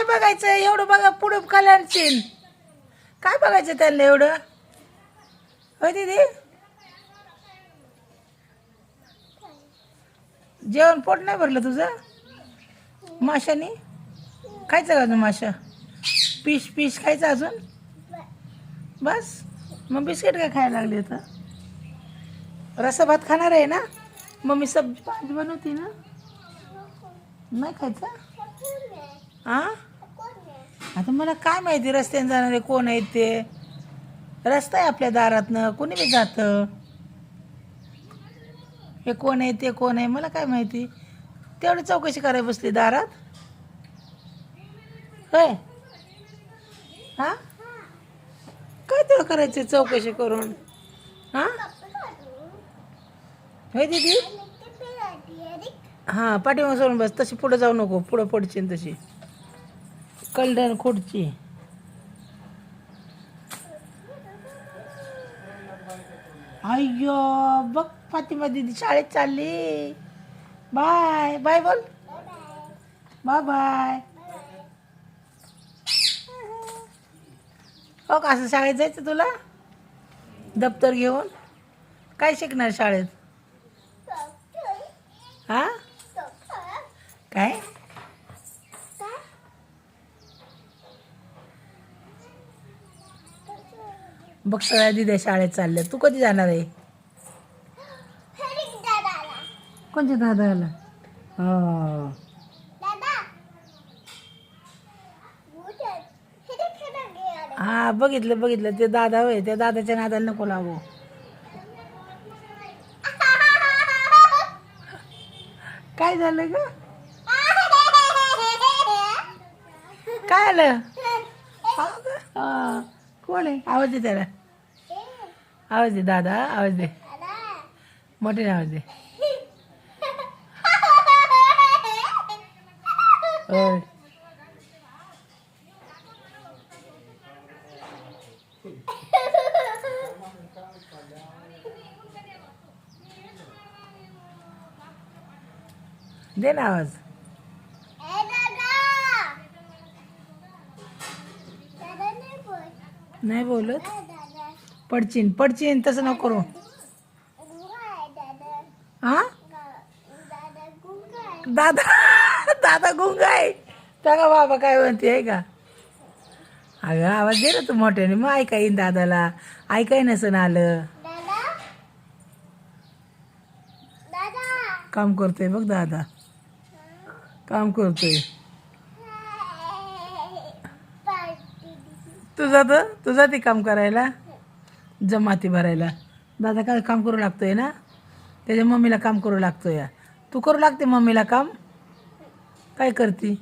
काय बघायचं एवढं बघा पुढं कल्याणशील काय बघायचं त्यांना एवढं होय दीदी जेवण पोट नाही भरलं तुझं माशाने खायचं का अजून माशा पीस पीस खायचं अजून बस मग बिस्किट काय खायला लागली आता रस्सा भात खाणार आहे ना मम्मी सब्जी भाजी बनवती ना नाही खायचं हां आता मला काय माहिती रस्त्याने जाणारे कोण आहेत ते रस्ता आहे आपल्या दारातनं कोणी बी जातं हे कोण आहे ते कोण आहे मला काय माहिती तेवढी चौकशी करायला बसली दारात होय हां काय तुला करायचं चौकशी करून हां होय दीदी हां पाठीमाग सोडून बस तशी पुढं जाऊ नको पुढं पडशील तशी कलडण खोडची अय्यो बघ फातिमा दीदी शाळेत चालली बाय बाय बोल बाय बाय हो का असं शाळेत जायचं तुला दप्तर घेऊन काय शिकणार शाळेत हां काय बघ सगळ्या दिद्या शाळेत चालल्या तू कधी जाणार आहे कोणत्या दादाला हो हा बघितलं बघितलं ते दादा होय त्या दादाच्या नादाला नको लागू काय झालं ग काय आलं कोण आहे आवाज दे त्याला आवाज दे दादा आवाज दे मोठे आवाज दे होय दे ना आवाज नाही बोलत पडचीन पडचीन तसं नको करू हा दादा दादा गुंगा आहे त्या का बाबा काय म्हणते आहे का अगं आवाज दे ना तू मोठ्याने मग ऐका येईन दादाला ऐकाय नसन आलं काम करतोय बघ दादा काम करतोय तुझा ते काम करायला जमाती भरायला दादा काय काम करू लागतोय ना त्याच्या मम्मीला काम करू लागतोय तू करू लागते मम्मीला काम काय करते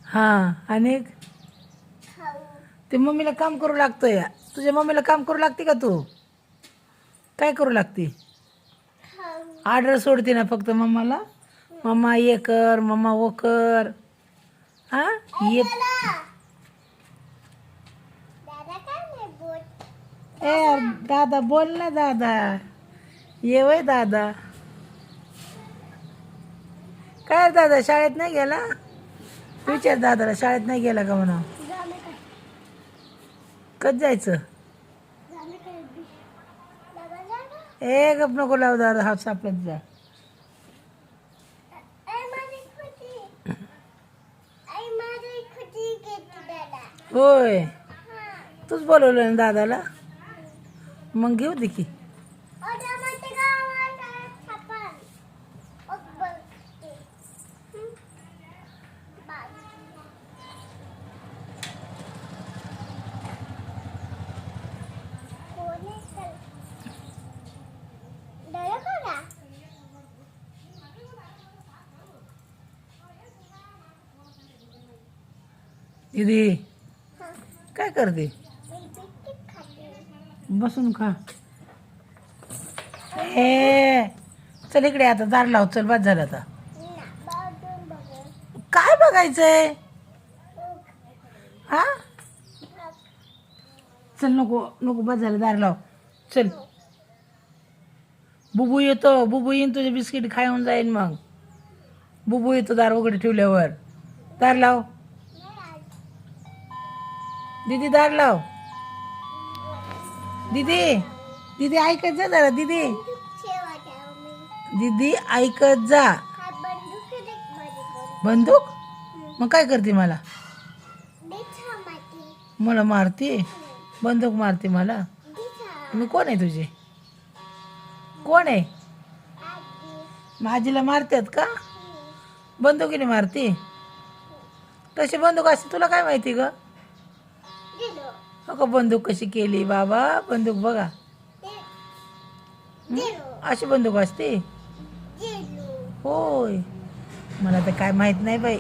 हां आणि ते मम्मीला काम करू लागतोय तुझ्या मम्मीला काम करू लागते का तू काय करू लागते ऑर्डर सोडते ना फक्त मम्माला मम्मा ये कर मम्मा वो कर हां ये ए दादा बोल ना दादा ये वय दादा काय दादा शाळेत नाही गेला विचार दादाला शाळेत नाही गेला का म्हणा कधी जायचं ए गप नको लाव दादा हात सापडत जा होय तूच बोलवलं ना दादाला मग घेऊ दे की दीदी काय करते बसून खा ए चल इकडे आता दार लाव चल बाद झालं आता काय बघायचंय हा चल नको नको बाद झालं दार लाव चल बुबू येतो बुबू येईन तुझे बिस्किट खाऊन जाईन मग बुबू येतो दार उघडे ठेवल्यावर दार लाव. दीदी दार लाव. दीदी दीदी ऐकत जा जरा. दीदी दीदी ऐकत जा. बंदूक? मग काय करते मला? मला मारते. बंदूक मारते मला. मी कोण आहे तुझे? कोण आहे? माझीला मारतात का? बंदुकीने मारते? तशी बंदूक असते तुला काय माहिती ग? का बंदूक कशी केली बाबा? बंदूक बघा. अशी बंदूक असते होय. मला तर काय माहित नाही बाई.